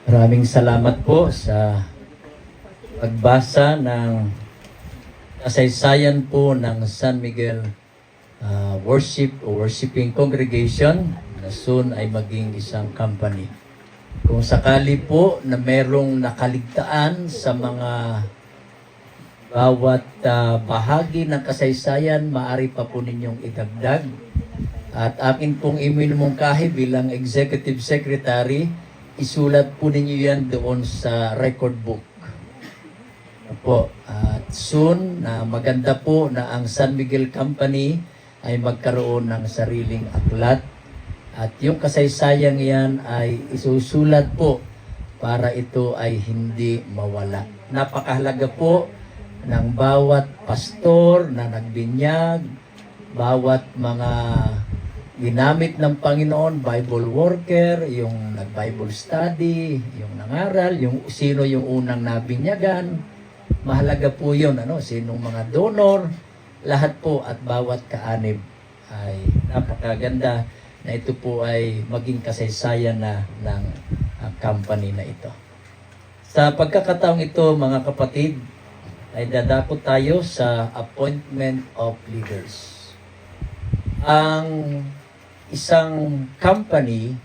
Maraming salamat po sa pagbasa ng kasaysayan po ng San Miguel Worshiping Congregation na soon ay maging isang company. Kung sakali po na merong nakaligtaan sa mga bawat bahagi ng kasaysayan, maaari pa po ninyong idagdag. At akin pong iminumungkahi bilang Executive Secretary, isulat po ninyo yan doon sa record book. Po. At soon, maganda po na ang San Miguel Company ay magkaroon ng sariling aklat. At yung kasaysayan yan ay isusulat po para ito ay hindi mawala. Napakahalaga po ng bawat pastor na nagbinyag, bawat mga ginamit ng Panginoon, Bible worker, yung nag-Bible study, yung nangaral, yung sino yung unang nabinyagan. Mahalaga po yun, sinong mga donor, lahat po at bawat kaanib ay napakaganda na ito po ay maging kasaysayan na ng company na ito. Sa pagkakataong ito, mga kapatid, ay dadako tayo sa appointment of leaders. Ang isang company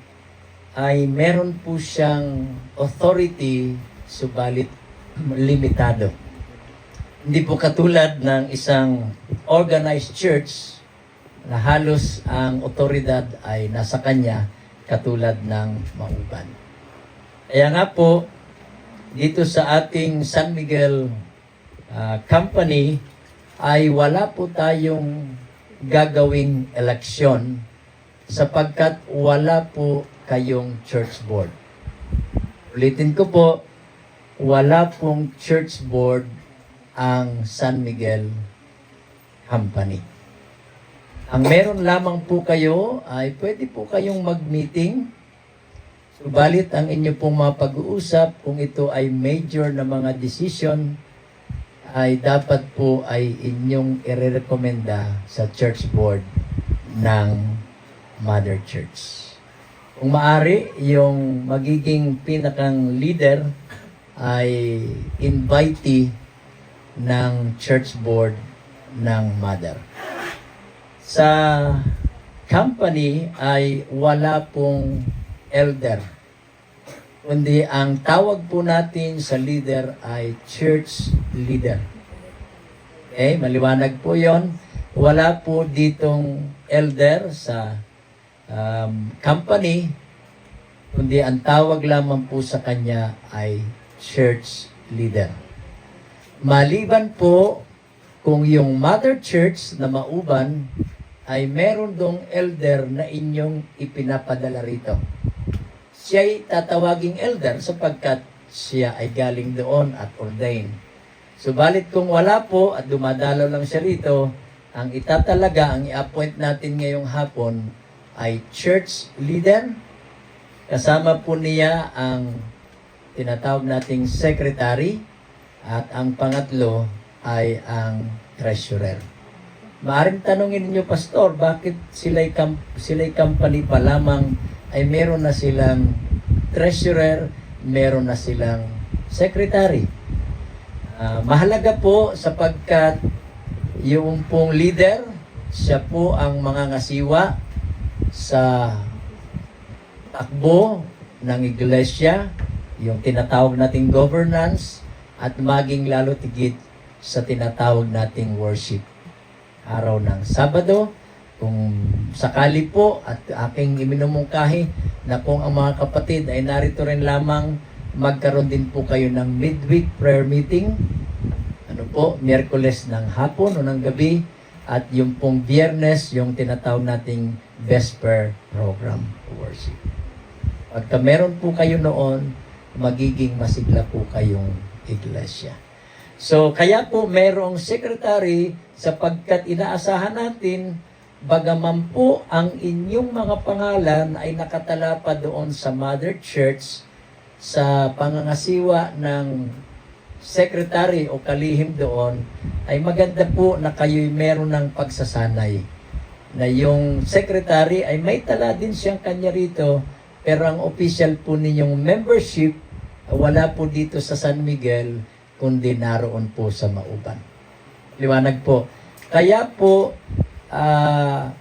ay meron po siyang authority, subalit limitado. Hindi po katulad ng isang organized church na halos ang otoridad ay nasa kanya katulad ng mauban. Kaya nga po, dito sa ating San Miguel Company ay wala po tayong gagawing eleksyon sapagkat wala po kayong church board. Ulitin ko po, wala pong church board ang San Miguel Company. Ang meron lamang po kayo ay pwede po kayong mag-meeting. Subalit ang inyo pong mapag-uusap kung ito ay major na mga decision ay dapat po ay inyong irerekomenda sa church board ng Mother Church. Kung maaari, yung magiging pinakang leader ay invitee ng church board ng Mother. Sa company ay wala pong elder, kundi ang tawag po natin sa leader ay church leader. Okay, maliwanag po yon. Wala po ditong elder sa company, kundi ang tawag lamang po sa kanya ay church leader. Maliban po kung yung mother church na mauban ay meron dong elder na inyong ipinapadala rito. Siya'y tatawaging elder sapagkat siya ay galing doon at ordained. Subalit kung wala po at dumadalaw lang siya rito, ang itatalaga, ang i-appoint natin ngayong hapon ay church leader. Kasama po niya ang tinatawag nating secretary at ang pangatlo ay ang treasurer. Maaring tanongin niyo, Pastor, bakit sila'y company pa lamang ay meron na silang treasurer, meron na silang secretary? Mahalaga po sapagkat yung pong leader, siya po ang mangangasiwa sa takbo ng iglesia, yung tinatawag nating governance, at maging lalo tigit sa tinatawag nating worship. Araw ng Sabado, kung sakali po at aking iminumungkahi na kung ang mga kapatid ay narito rin lamang, magkaroon din po kayo ng midweek prayer meeting. Miyerkules ng hapon o ng gabi, at yung pong Biyernes, yung tinatawag nating Vesper program worship. Pagka meron po kayo noon, magiging masigla po kayong iglesia. So, kaya po merong secretary sapagkat inaasahan natin, bagaman po ang inyong mga pangalan ay nakatala pa doon sa Mother Church sa pangangasiwa ng secretary o kalihim doon, ay maganda po na kayo'y meron ng pagsasanay. Na yung secretary ay may tala din siyang kanya rito, pero ang official po ninyong membership wala po dito sa San Miguel, kundi naroon po sa Mauban. Liwanag po. Kaya po,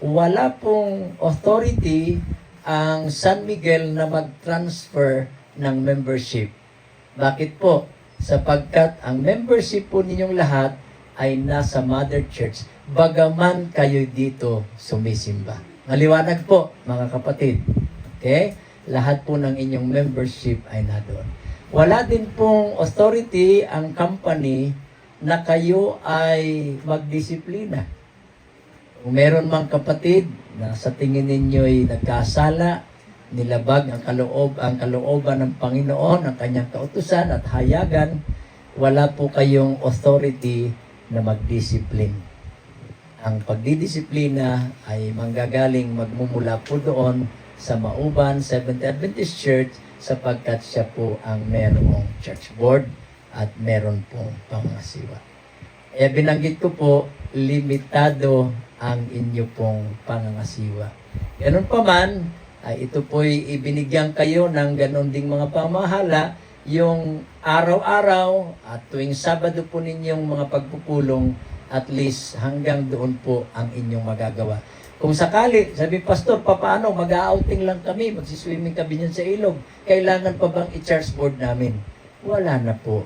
wala pong authority ang San Miguel na mag-transfer ng membership. Bakit po? Sapagkat ang membership po ninyong lahat ay nasa Mother Church, bagaman kayo dito sumisimba. Maliwanag po, mga kapatid. Okay? Lahat po ng inyong membership ay nadoon. Wala din pong authority ang company na kayo ay magdisiplina. Kung meron mang kapatid na sa tingin ninyo'y nagkasala, nilabag ang kalooban ng Panginoon, ang kanyang kautusan at hayagan, wala po kayong authority na magdisiplin. Ang pagdidisiplina ay manggagaling magmumula po doon sa Mauban Seventh Adventist Church sapagkat siya po ang merong church board at meron pong pangasiwa. Kaya binanggit ko po, limitado ang inyo pong pangangasiwa. Ganun pa man, ay ito po'y ibinigyan kayo ng ganon ding mga pamahala, yung araw-araw at tuwing Sabado po ninyong mga pagpupulong, at least hanggang doon po ang inyong magagawa. Kung sakali, sabi pastor, paano? Mag-outing lang kami, magsiswimming kami niyan sa ilog. Kailangan pa bang i-charge board namin? Wala na po.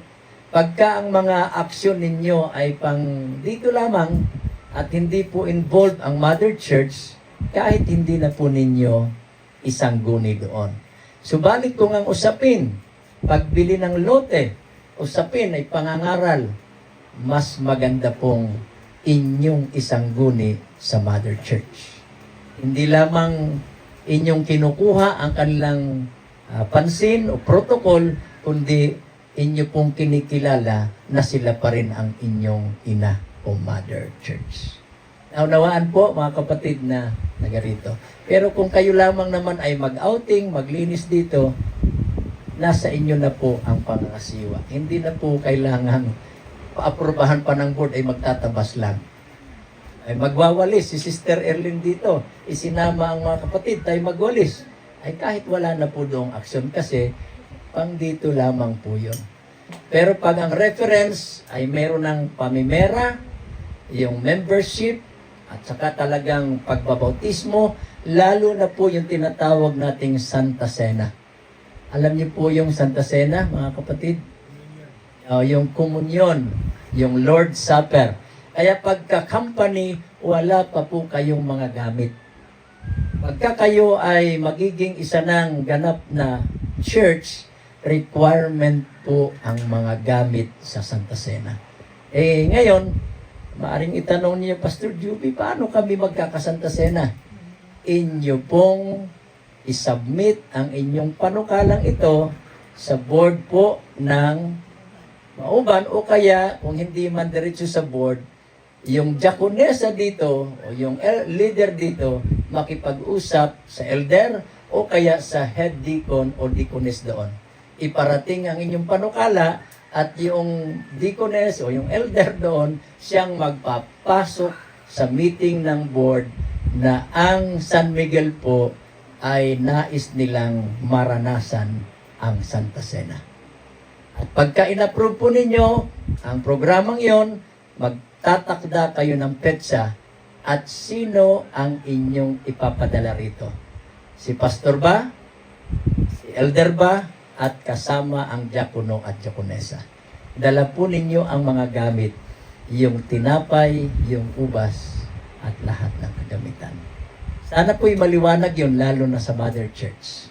Pagka ang mga aksyon ninyo ay pang dito lamang at hindi po involved ang Mother Church, kahit hindi na po ninyo isang guni doon. Subalit kung ang usapin, pagbili ng lote, usapin ay pangangaral, mas maganda pong inyong isang guni sa Mother Church. Hindi lamang inyong kinukuha ang kanilang pansin o protocol, kundi inyo pong kinikilala na sila pa rin ang inyong ina o Mother Church. Naunawaan po mga kapatid na nagarito. Pero kung kayo lamang naman ay mag-outing, maglinis dito, nasa inyo na po ang pangangasiwa. Hindi na po kailangan paaprubahan pa ng board ay magtatabas lang. Ay magwawalis, si Sister Erlyn dito, isinama ang mga kapatid, tayo magwalis. Ay kahit wala na po doong aksyon kasi pang dito lamang po yun. Pero pag ang reference ay meron ng pamimera, yung membership, at saka talagang pagbabautismo, lalo na po yung tinatawag nating Santa Cena. Alam niyo po yung Santa Cena, mga kapatid? Yung komunyon, yung Lord's Supper. Kaya pagka-company, wala pa po kayong mga gamit. Pagka kayo ay magiging isa ng ganap na church, requirement po ang mga gamit sa Santa Cena. Ngayon, maaring itanong niyo, Pastor Juby, paano kami magkakasanta Cena? Inyo pong isubmit ang inyong panukalang ito sa board po ng Mauban o kaya kung hindi man diretso sa board, yung diakonesa dito o yung leader dito makipag-usap sa elder o kaya sa head deacon o deaconess doon. Iparating ang inyong panukala at yung deaconess o yung elder doon siyang magpapasok sa meeting ng board na ang San Miguel po ay nais nilang maranasan ang Santa Cena. At pagka in-approve po ninyo ang programang yon, magtatakda kayo ng petsa at sino ang inyong ipapadala rito. Si pastor ba? Si elder ba? At kasama ang diakono at diakonesa. Dala po ninyo ang mga gamit, yung tinapay, yung ubas, at lahat ng kagamitan. Sana po'y maliwanag yun, lalo na sa Mother Church.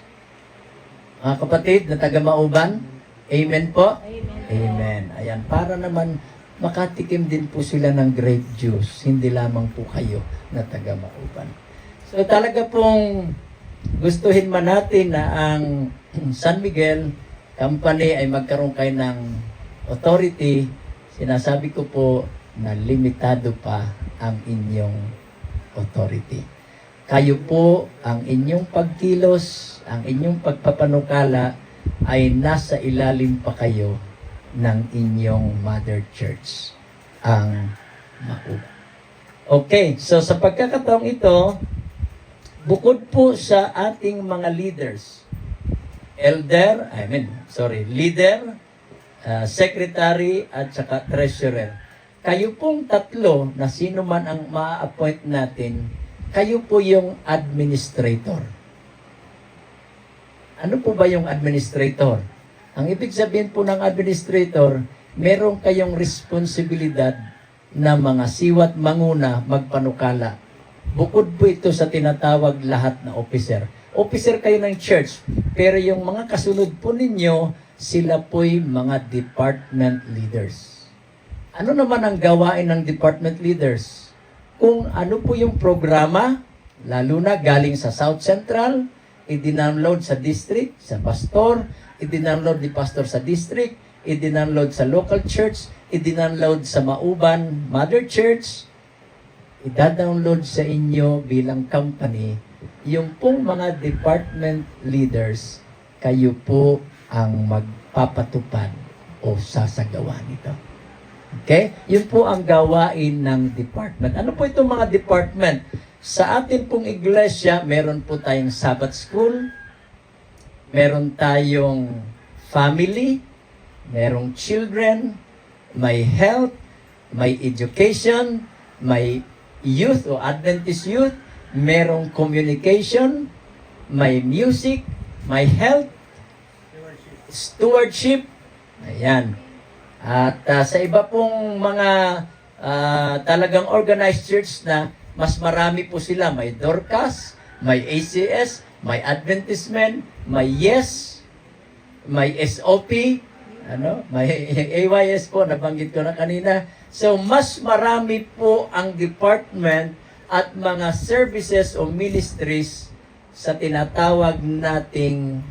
Mga kapatid na taga Mauban, amen po? Amen. Amen. Ayan, para naman makatikim din po sila ng grape juice, hindi lamang po kayo na taga Mauban. So talaga pong gustuhin man natin na ang San Miguel Company ay magkaroon kayo ng authority, sinasabi ko po na limitado pa ang inyong authority. Kayo po, ang inyong pagkilos, ang inyong pagpapanukala ay nasa ilalim pa kayo ng inyong Mother Church, ang Mauban. Okay, so sa pagkakataong ito, bukod po sa ating mga leaders, leader, secretary, at saka treasurer. Kayo pong tatlo na sino man ang ma-appoint natin, kayo po yung administrator. Ano po ba yung administrator? Ang ibig sabihin po ng administrator, meron kayong responsibilidad na mga siwat manguna magpanukala. Bukod po ito sa tinatawag lahat na officer. Officer kayo ng church, pero yung mga kasunod po ninyo, sila po'y mga department leaders. Ano naman ang gawain ng department leaders? Kung ano po yung programa, lalo na galing sa South Central, i-download sa district, sa pastor, i-download ni pastor sa district, i-download sa local church, i-download sa Mauban Mother Church, i-download sa inyo bilang company, yung pong mga department leaders, kayo po ang magpapatupad o sasagawa nito. Okay? Yun po ang gawain ng department. Ano po itong mga department? Sa atin pong iglesia, meron po tayong Sabbath School, meron tayong family, merong children, may health, may education, may youth o Adventist youth, merong communication, may music, may health, stewardship. Ayan. At sa iba pong mga talagang organized church na mas marami po sila. May Dorcas, may ACS, may Adventist Men, may YES, may SOP, may AYS po, nabanggit ko na kanina. So, mas marami po ang department at mga services o ministries sa tinatawag nating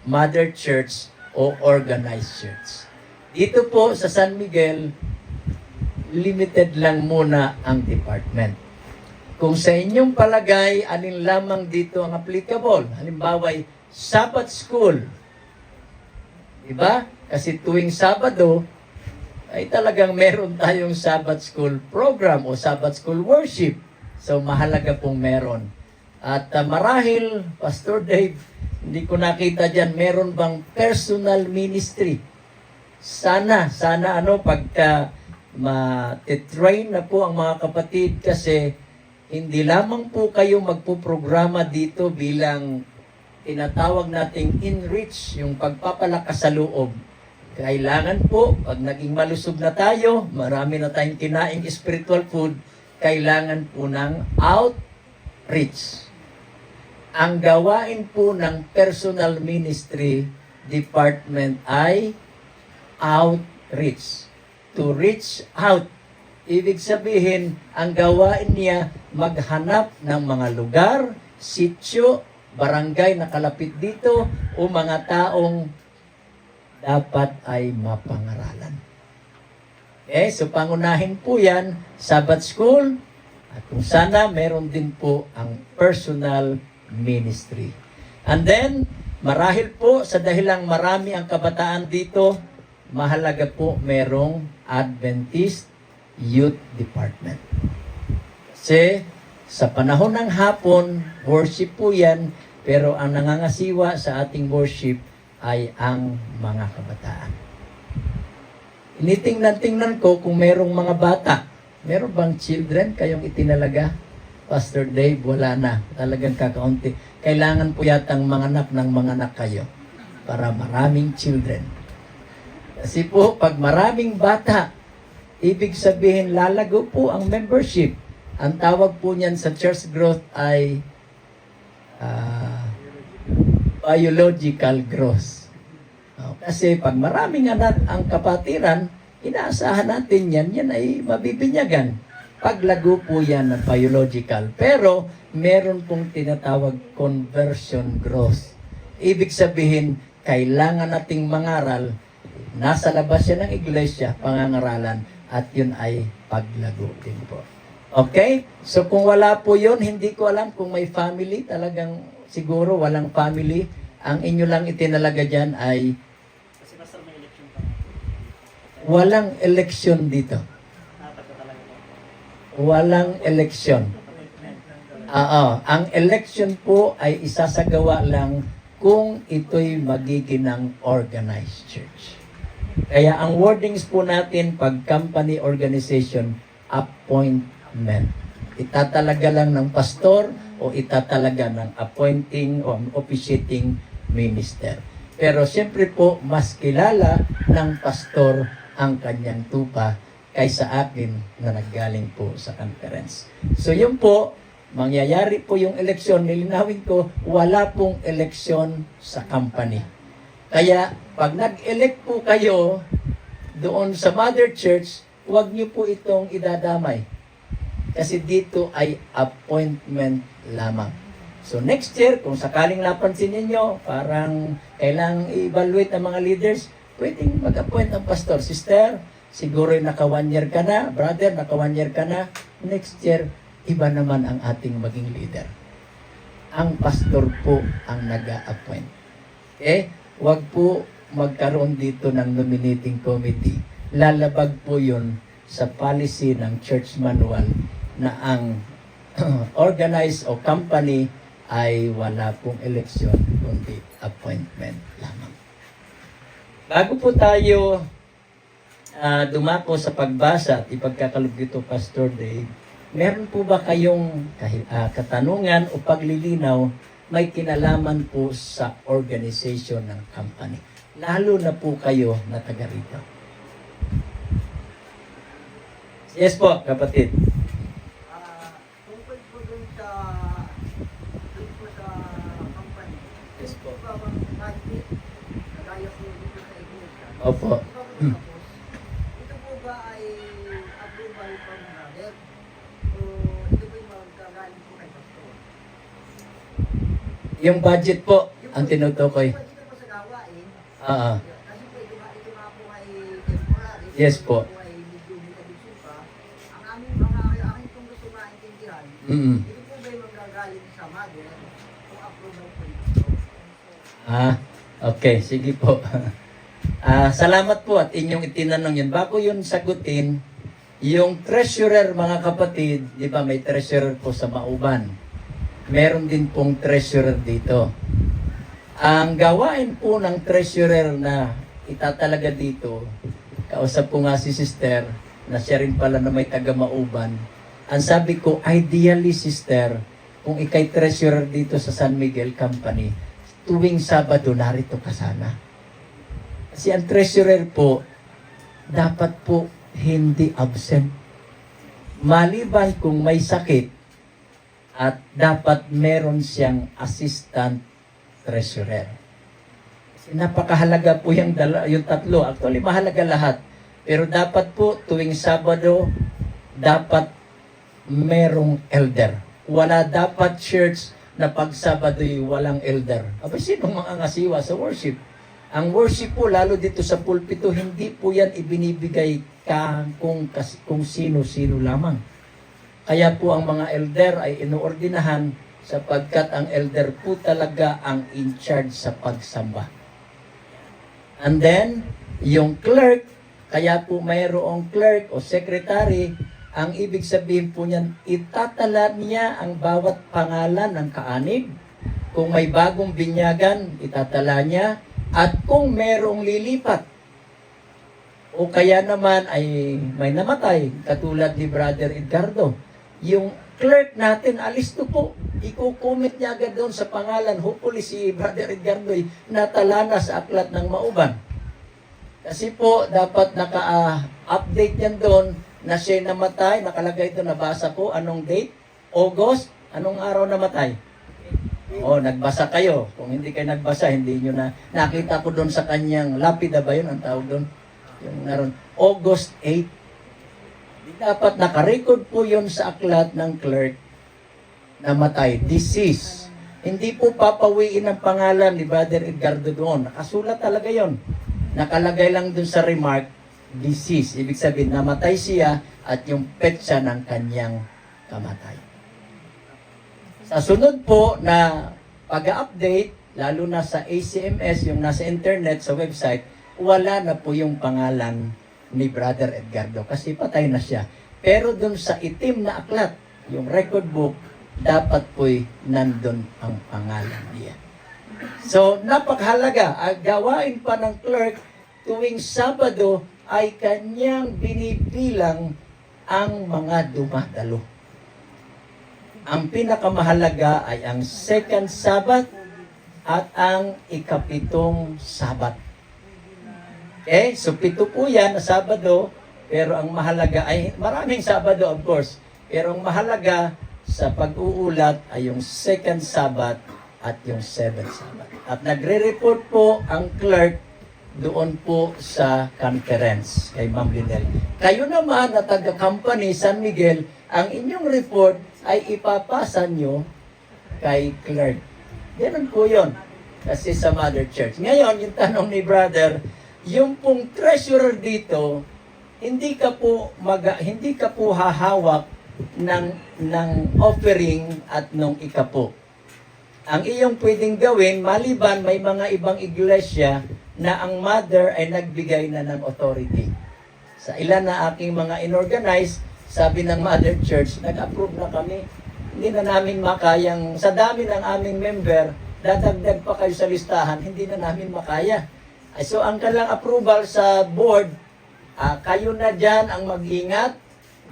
Mother Church o Organized Church. Dito po sa San Miguel, limited lang muna ang department. Kung sa inyong palagay, alin lamang dito ang applicable? Halimbawa, Sabbath School. Diba? Kasi tuwing Sabado, ay talagang meron tayong Sabbath School program o Sabbath School worship. So, mahalaga pong meron. At marahil, Pastor Dave, hindi ko nakita dyan, meron bang personal ministry? Sana pagka ma-train na po ang mga kapatid kasi hindi lamang po kayo magpuprograma dito bilang tinatawag nating enrich, yung pagpapalakas sa loob. Kailangan po, pag naging malusog na tayo, marami na tayong kinaing spiritual food, kailangan po ng outreach. Ang gawain po ng personal ministry department ay outreach. To reach out. Ibig sabihin, ang gawain niya maghanap ng mga lugar, sityo, barangay na kalapit dito o mga taong dapat ay mapangaralan. Okay, so pangunahin po yan, Sabbath School, at kung sana meron din po ang personal ministry. And then, marahil po sa dahilang marami ang kabataan dito, mahalaga po merong Adventist Youth Department. Kasi sa panahon ng hapon, worship po yan, pero ang nangangasiwa sa ating worship ay ang mga kabataan. Initingnan ko kung merong mga bata. Meron bang children kayong itinalaga? Pastor Dave, wala na. Talagang kakaunti. Kailangan po yatang manganak ng manganak kayo para maraming children. Kasi po, pag maraming bata, ibig sabihin lalago po ang membership. Ang tawag po niyan sa church growth ay biological growth. Kasi pag maraming anak ang kapatiran, inaasahan natin yan ay mabibinyagan. Paglago po yan ng biological. Pero meron pong tinatawag conversion growth. Ibig sabihin, kailangan nating mangaral. Nasa labas yan ng iglesia, pangangaralan, at yun ay paglago din po. Okay? So kung wala po yun, hindi ko alam kung may family, talagang siguro walang family. Ang inyo lang itinalaga dyan ay kasi basta may election pa. Walang election dito. Walang election. Ang election po ay isasagawa lang kung ito'y magiging ng organized church. Kaya ang wordings po natin pag company organization, appointment. Itatalaga lang ng pastor o itatalaga ng appointing o officiating minister. Pero siyempre po, mas kilala ng pastor ang kanyang tupa kaysa akin na naggaling po sa conference. So yun po, mangyayari po yung eleksyon, nilinawin ko, wala pong eleksyon sa company. Kaya pag nag-elect po kayo doon sa mother church, huwag niyo po itong idadamay. Kasi dito ay appointment lamang. So next year, kung sakaling napansin ninyo, parang kailangang i-evaluate ang mga leaders, pwedeng mag-appoint ng pastor. Sister, siguro naka 1 year ka na. Brother, naka 1 year ka na. Next year, iba naman ang ating maging leader. Ang pastor po ang nag-a-appoint. Okay? Huwag po magkaroon dito ng nominating committee. Lalabag po yun sa policy ng church manual na ang organized o company ay wala pong eleksyon kundi appointment lamang. Bago po tayo dumako sa pagbasa at ipagkakalog dito, Pastor Dave, meron po ba kayong katanungan o paglilinaw may kinalaman po sa organization ng company? Lalo na po kayo na taga rito. Yes po, kapatid. Tungkol po dun sa company. Yes po. Ito ba bang budget? Kagaya po dito sa iglesia. Opo. Ito po ba ay approval from brother? O ito po yung magkagaling po kay pastor? Yung budget po, ang tinutukoy. Ito po sa gawain. Ah, Kasi po ito nga po ay temporary. Yes po. Ito po ay medyo minabisyon pa. Ang aking pong gusto maintindihan, mm. ito po ba yung magkagaling sa mother? Kung approval po ito? Okay, sige po. Salamat po at inyong itinanong yun. Bago yun sagutin, yung treasurer, mga kapatid, di ba may treasurer po sa Mauban. Meron din pong treasurer dito. Ang gawain po ng treasurer na itatalaga dito, kausap ko nga si sister, na siya rin pala na may taga Mauban. Ang sabi ko, ideally sister, kung ikay treasurer dito sa San Miguel Company, tuwing Sabado narito ka sana. Kasi ang treasurer po, dapat po hindi absent. Maliban kung may sakit, at dapat meron siyang assistant treasurer. Kasi napakahalaga po yung tatlo. Actually, mahalaga lahat. Pero dapat po, tuwing Sabado, dapat merong elder. Wala dapat church na pag Sabado'y walang elder. Aba, sino mga ngasiwa sa worship? Ang worship po, lalo dito sa pulpito, hindi po yan ibinibigay kung sino-sino lamang. Kaya po ang mga elder ay inuordinahan sapagkat ang elder po talaga ang in charge sa pagsamba. And then, yung clerk, kaya po mayroong clerk o secretary, ang ibig sabihin po niyan, itatala niya ang bawat pangalan ng kaanib. Kung may bagong binyagan, itatala niya. At kung merong lilipat, o kaya naman ay may namatay, katulad ni Brother Edgardo, yung clerk natin, alisto po, ikukomment niya agad doon sa pangalan. Hopefully si Brother Edgardo ay natala na sa aklat ng Mauban. Kasi po, dapat naka-update yan doon na siya namatay, nakalagay doon, nabasa ko, anong date? August? Anong araw namatay? Nagbasa kayo. Kung hindi kayo nagbasa, hindi nyo na. Nakita ko doon sa kanyang lapida ba yun, ang tawag doon? Yung naroon, August 8. Dapat nakarecord po yun sa aklat ng clerk, namatay, deceased. Hindi po papawiin ang pangalan ni Brother Edgardo doon. Nakasulat talaga yon. Nakalagay lang doon sa remark, deceased. Ibig sabihin, namatay siya at yung petsa ng kanyang kamatay. Sa sunod po na pag-update, lalo na sa ACMS, yung nasa internet, sa website, wala na po yung pangalan ni Brother Edgardo kasi patay na siya. Pero doon sa itim na aklat, yung record book, dapat po'y nandun ang pangalan niya. So, napakahalaga. Ang gawain pa ng clerk tuwing Sabado ay kanyang binibilang ang mga dumadalo. Ang pinakamahalaga ay ang second Sabbath at ang ikapitong Sabat. Okay? So, 7 po yan na Sabado, pero ang mahalaga ay, maraming Sabado of course, pero ang mahalaga sa pag-uulat ay yung second Sabbath at yung seventh Sabbath. At nagre-report po ang clerk doon po sa conference kay Ma'am Linel. Kayo naman na taga-company San Miguel, ang inyong report ay ipapasa nyo kay clerk. Ganun po yun. Kasi sa Mother Church. Ngayon, yung tanong ni brother, yung pong treasurer dito, hindi ka po hahawak ng offering at nung ikapo. Ang iyong pwedeng gawin, maliban may mga ibang iglesia na ang mother ay nagbigay na ng authority. Sa ilan na aking mga inorganize, sabi ng Mother Church, nag-approve na kami. Hindi na namin makayang, sa dami ng aming member, dadagdag pa kayo sa listahan, hindi na namin makaya. So ang kanilang approval sa board, kayo na dyan ang mag-ingat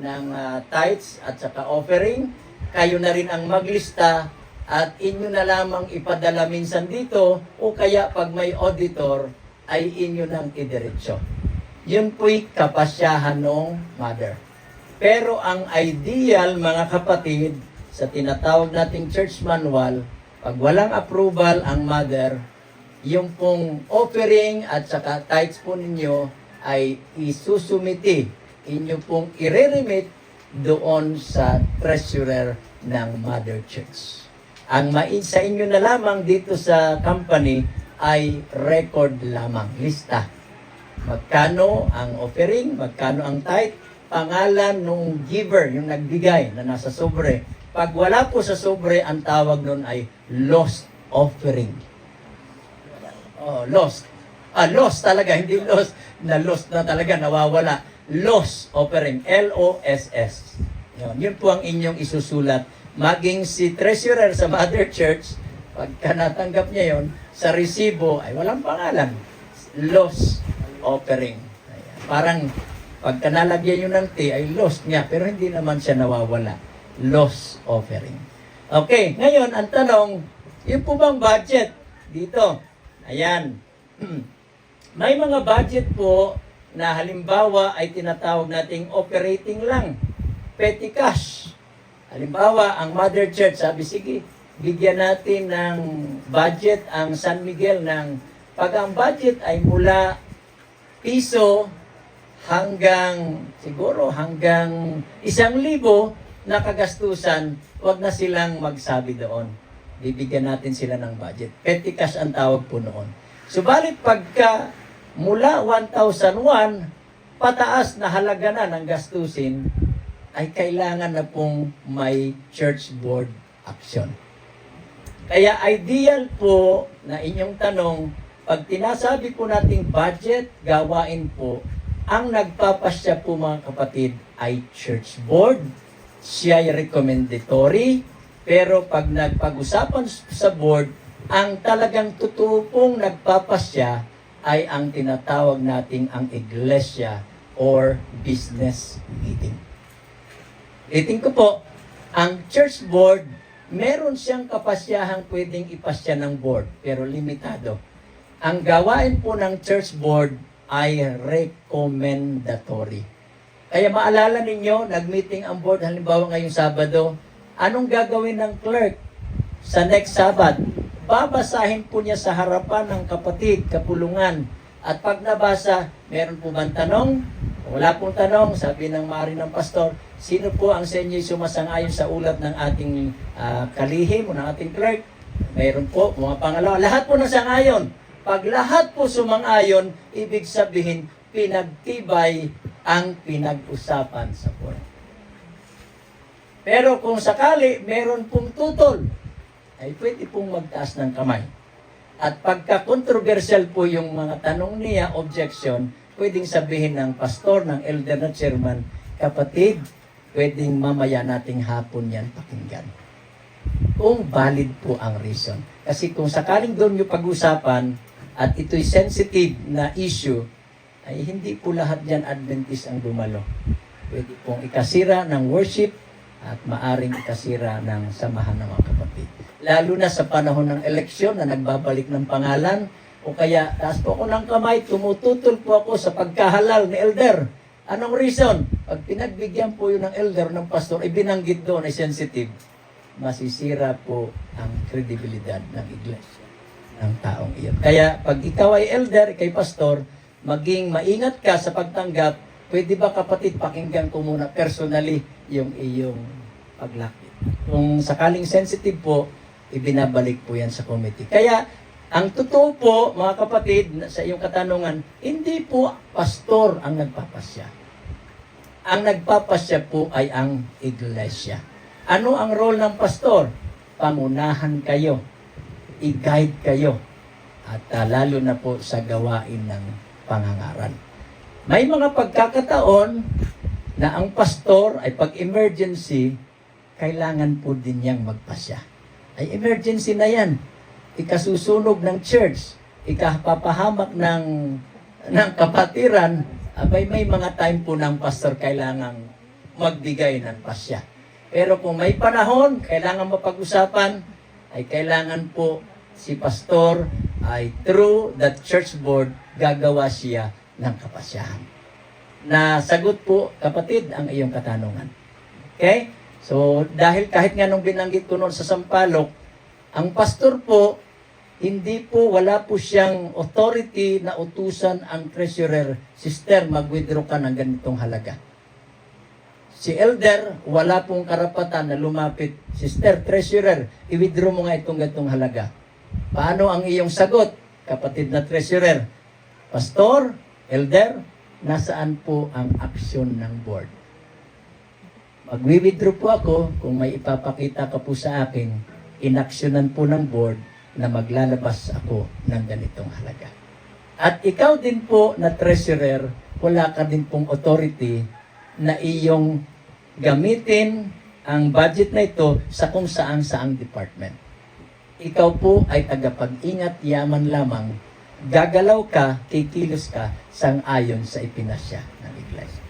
ng tithes at saka offering. Kayo na rin ang maglista at inyo na lamang ipadala minsan dito o kaya pag may auditor ay inyo nang idiretso. Yun po'y kapasyahan ng mother. Pero ang ideal, mga kapatid, sa tinatawag nating church manual, pag walang approval ang mother, yung pong offering at saka tithes po ninyo ay isusumiti, inyo pong i-remit doon sa treasurer ng Mother Church. Ang sa inyo na lamang dito sa company ay record lamang, lista. Magkano ang offering, magkano ang tithe, pangalan nung giver, yung nagbigay na nasa sobre. Pag wala po sa sobre, ang tawag nun ay lost offering. Oh, lost. Lost talaga, hindi lost. Lost na talaga, nawawala. Lost offering, L-O-S-S. Yun po ang inyong isusulat. Maging si treasurer sa Mother Church, pagka natanggap niya yon sa resibo ay walang pangalan. Lost offering. Ayan. Parang pagka nalagyan yun ng T ay lost niya, pero hindi naman siya nawawala. Lost offering. Okay, ngayon ang tanong, yung po bang budget dito? Ayan. May mga budget po na halimbawa ay tinatawag nating operating lang. Petty cash. Halimbawa, ang Mother Church, sabi, sige, bigyan natin ng budget ang San Miguel ng, pag ang budget ay mula piso hanggang, siguro hanggang 1,000 na kagastusan, huwag na silang magsabi doon. Bibigyan natin sila ng budget. Petty cash ang tawag po noon. Subalit pagka mula 1,001, pataas na halaga na ng gastusin, ay kailangan na pong may church board action. Kaya ideal po na inyong tanong, pag tinasabi po nating budget, gawain po, ang nagpapasya po mga kapatid ay church board, siya ay recommendatory, pero pag nagpag-usapan sa board, ang talagang totoo pong nagpapasya ay ang tinatawag nating ang iglesia or business meeting. Iting ko po, ang church board, meron siyang kapasyahang pwedeng ipasya ng board, pero limitado. Ang gawain po ng church board ay recommendatory. Kaya maalala ninyo, nag-meeting ang board, halimbawa ngayong Sabado, anong gagawin ng clerk sa next Sabbath? Babasahin po niya sa harapan ng kapatid, kapulungan. At pag nabasa, meron po bang tanong? Wala pong tanong, sabi ng mari ng pastor, sino po ang sa inyo sumasang-ayon sa ulat ng ating kalihim o ng ating clerk? Mayroon po, mga pangalawa. Lahat po nasang-ayon. Pag lahat po sumang-ayon, ibig sabihin, pinagtibay ang pinag-usapan sa board. Pero kung sakali, meron pong tutol, ay pwede pong magtaas ng kamay. At pagka-controversial po yung mga tanong niya, objection, pwedeng sabihin ng pastor, ng elder na chairman, kapatid, pwedeng mamaya nating hapon yan pakinggan. Kung valid po ang reason. Kasi kung sakaling doon yung pag-usapan at ito'y sensitive na issue, ay hindi po lahat dyan Adventist ang dumalo. Pwede pong ikasira ng worship at maaring ikasira ng samahan ng mga kapatid. Lalo na sa panahon ng eleksyon na nagbabalik ng pangalan, o kaya taas po ako ng kamay, tumututol po ako sa pagkahalal ni elder. Anong reason? Pag pinagbigyan po yun ng elder, ng pastor, ibinanggit doon ay sensitive, masisira po ang kredibilidad ng iglesia, ng taong iyon. Kaya pag ikaw ay elder, kay pastor, maging maingat ka sa pagtanggap. Pwede ba kapatid, pakinggan ko muna personally yung iyong paglapit. Kung sakaling sensitive po, ibinabalik po yan sa committee. Kaya, ang totoo po, mga kapatid, sa iyong katanungan, hindi po pastor ang nagpapasya. Ang nagpapasya po ay ang iglesia. Ano ang role ng pastor? Pangunahan kayo, i-guide kayo, at lalo na po sa gawain ng pangangaral. May mga pagkakataon na ang pastor ay pag-emergency, kailangan po din niyang magpasya. Ay emergency na yan. Ikasusunog ng church, ikapapahamak ng kapatiran, may mga time po ng pastor kailangang magbigay ng pasya. Pero kung may panahon, kailangan mapag-usapan, ay kailangan po si pastor ay through the church board, gagawa siya ng kapasyahan. Nasagot po, kapatid, ang iyong katanungan. Okay? So, dahil kahit nga nung binanggit ko noon sa Sampaloc, ang pastor po, wala po siyang authority na utusan ang treasurer, sister, mag-withdraw ka ng ganitong halaga. Si elder, wala pong karapatan na lumapit, sister, treasurer, i-withdraw mo nga itong ganitong halaga. Paano ang iyong sagot, kapatid na treasurer? Pastor, elder, nasaan po ang aksyon ng board? Mag-withdraw po ako kung may ipapakita ka po sa akin, inaksyonan po ng board na maglalabas ako ng ganitong halaga. At ikaw din po na treasurer, wala ka din pong authority na iyong gamitin ang budget na ito sa kung saan-saang department. Ikaw po ay tagapag-ingat yaman lamang, gagalaw ka, kikilos ka, sang-ayon sa ipinasya ng iglesia.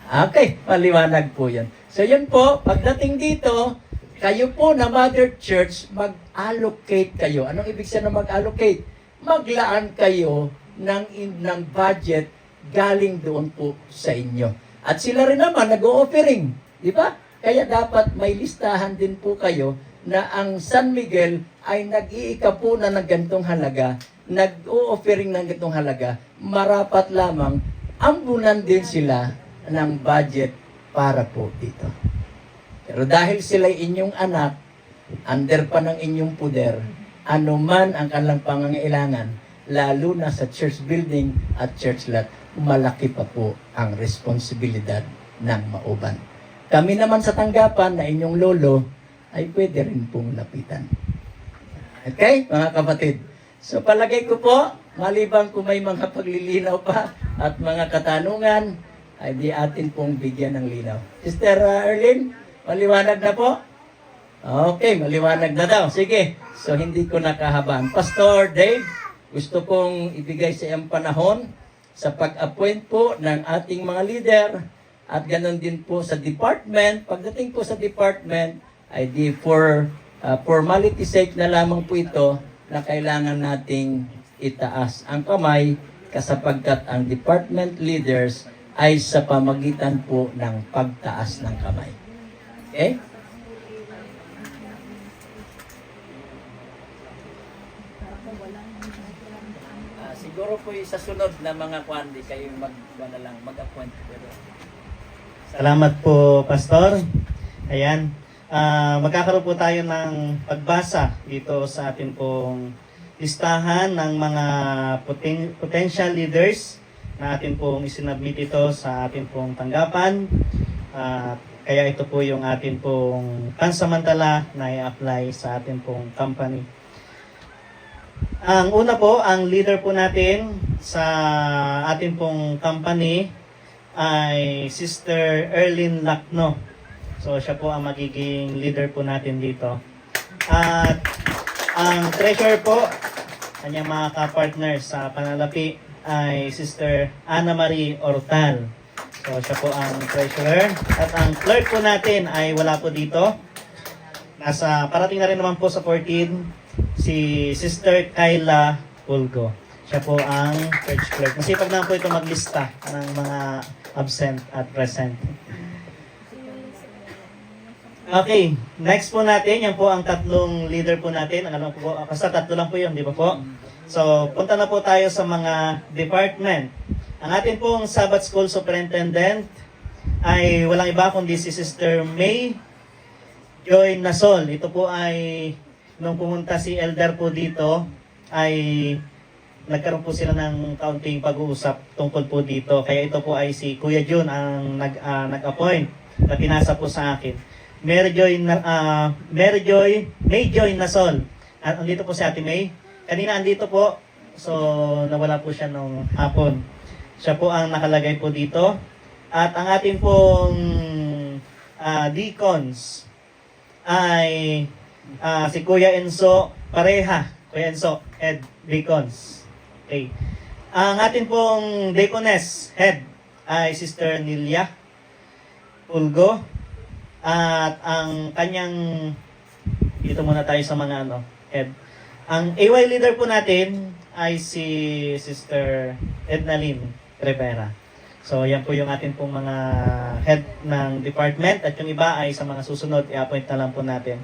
Okay, maliwanag po yan. So yun po, pagdating dito, kayo po na Mother Church, mag-allocate kayo. Anong ibig sabihin na mag-allocate? Maglaan kayo ng budget galing doon po sa inyo. At sila rin naman nag-o-offering. Di ba? Kaya dapat may listahan din po kayo na ang San Miguel ay nag-iika po na ng gantong halaga, nag-o-offering ng gantong halaga, marapat lamang ambunan din sila ng budget para po dito. Pero dahil sila inyong anak, under pa ng inyong puder, anuman ang kanilang pangangailangan, lalo na sa church building at church lot, malaki pa po ang responsibilidad ng mauban. Kami naman sa tanggapan na inyong lolo, ay pwede rin pong lapitan. Okay, mga kapatid? So palagay ko po, maliban kung may mga paglilinaw pa at mga katanungan, ay di atin pong bigyan ng linaw. Sister Erlyn, maliwanag na po? Okay, maliwanag na daw. Sige, so hindi ko nakahabaan. Pastor Dave, gusto kong ibigay sa iyong panahon sa pag-appoint po ng ating mga leader at ganoon din po sa department. Pagdating po sa department, ay di for formality sake na lamang po ito na kailangan nating itaas ang kamay kasapagkat ang department leaders ay sa pamagitan po ng pagtaas ng kamay. Okay? Siguro po sa sunod na mga kwandi kayo mag-appoint. Salamat po, Pastor. Ayan. Magkakaroon po tayo ng pagbasa dito sa ating pong listahan ng mga potential leaders na atin pong isinabmit ito sa ating pong tanggapan. Kaya ito po yung atin pong pansamantala na i-apply sa ating pong company. Ang una po, ang leader po natin sa ating pong company ay Sister Erlyn Lacno. So siya po ang magiging leader po natin dito. At Ang treasurer po, kanyang mga ka-partners sa panalapi ay Sister Ana Marie Ortal. So siya po ang treasurer. At ang clerk po natin ay wala po dito. Parating na rin naman po sa 14, si Sister Kyla Pulgo. Siya po ang church clerk. Masipag naman po ito maglista ng mga absent at present. Okay, next po natin, yan po ang tatlong leader po natin. Alam po, basta tatlo lang po yun, di ba po? So, punta na po tayo sa mga department. Ang atin pong Sabbath School Superintendent ay walang iba kundi si Sister May Joy Nasol. Ito po ay, nung pumunta si Elder po dito, ay nagkaroon po sila ng kaunting pag-uusap tungkol po dito. Kaya ito po ay si Kuya Jun ang nag-appoint na pinasa po sa akin. May Joy Nasol. Andito po si Ate May. Kanina andito po. So, nawala po siya nung hapon. Siya po ang nakalagay po dito. At ang ating pong deacons ay si Kuya Enzo Pareha. Kuya Enzo, head deacons. Okay. Ang ating pong deaconess head ay Sister Nilia Pulgo. At ang kanyang, dito muna tayo sa mga head. Ang AY leader po natin ay si Sister Ednalyn Rivera. So yan po yung atin pong mga head ng department at yung iba ay sa mga susunod, i-appoint na lang po natin.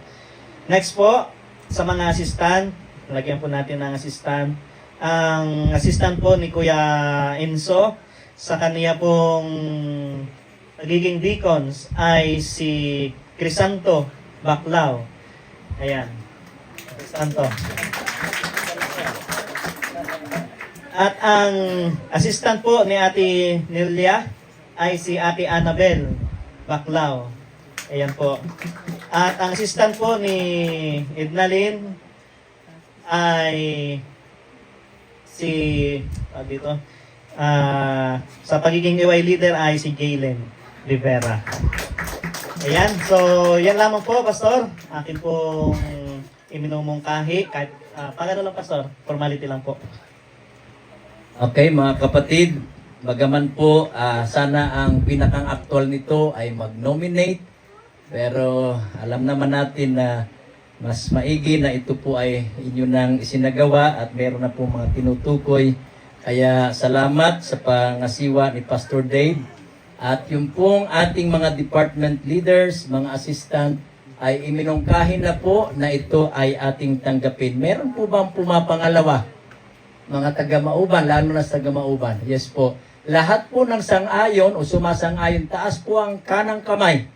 Next po, sa mga assistant, lagyan po natin ng assistant. Ang assistant po ni Kuya Enzo, sa kanya pong nagiging deacons ay si Crisanto Baclao. Ayan. Crisanto. At ang assistant po ni Ate Nilia ay si Ate Annabel Baclao. Ayan po. At ang assistant po ni Ednalyn ay si sa pagiging EY leader ay si Jalen Rivera. Ayan, so yan lamang po, Pastor. Akin pong iminumungkahi. Kahit, pagano lang, Pastor? Formality lang po. Okay, mga kapatid, bagaman po sana ang pinakang actual nito ay mag-nominate, pero alam naman natin na mas maigi na ito po ay inyo nang isinagawa at meron na po mga tinutukoy. Kaya salamat sa pangasiwa ni Pastor Dave. At yung pong ating mga department leaders, mga assistant, ay iminungkahin na po na ito ay ating tanggapin. Meron po bang pumapangalawa? Mga taga-Mauban, lalo na sa taga-Mauban. Yes po. Lahat po ng sang-ayon o sumasang-ayon, taas po ang kanang kamay.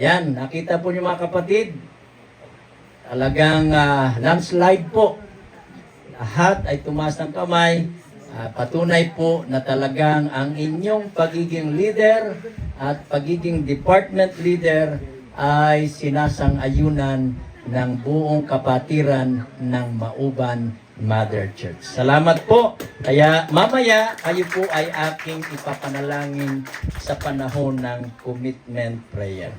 Yan, nakita po niyo mga kapatid. Talagang landslide po. Lahat ay tumaas ng kamay. Patunay po na talagang ang inyong pagiging leader at pagiging department leader ay sinasang-ayunan ng buong kapatiran ng Mauban Mother Church. Salamat po. Kaya mamaya kayo po ay aking ipapanalangin sa panahon ng commitment prayer.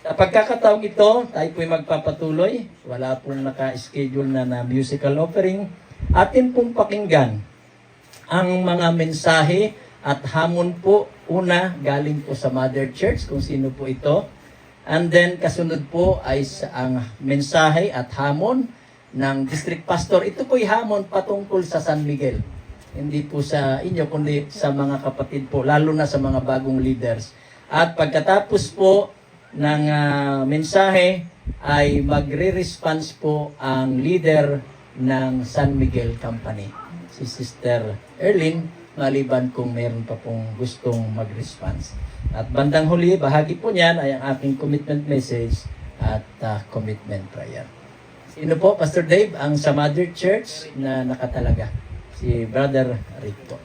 Sa pagkakataong ito, tayo po'y magpapatuloy. Wala pong naka-schedule na musical offering. Atin pong pakinggan ang mga mensahe at hamon po. Una, galing po sa Mother Church, kung sino po ito. And then, kasunod po ay ang mensahe at hamon ng District Pastor. Ito po'y hamon patungkol sa San Miguel. Hindi po sa inyo, kundi sa mga kapatid po, lalo na sa mga bagong leaders. At pagkatapos po ng mensahe, ay magre-response po ang leader ng San Miguel Company, si Sister Erlyn, maliban kung meron pa pong gustong mag-response. At bandang huli, bahagi po niyan ay ang aking commitment message at commitment prayer. Sino po, Pastor Dave, ang sa Mother Church na nakatalaga? Si Brother Rick po.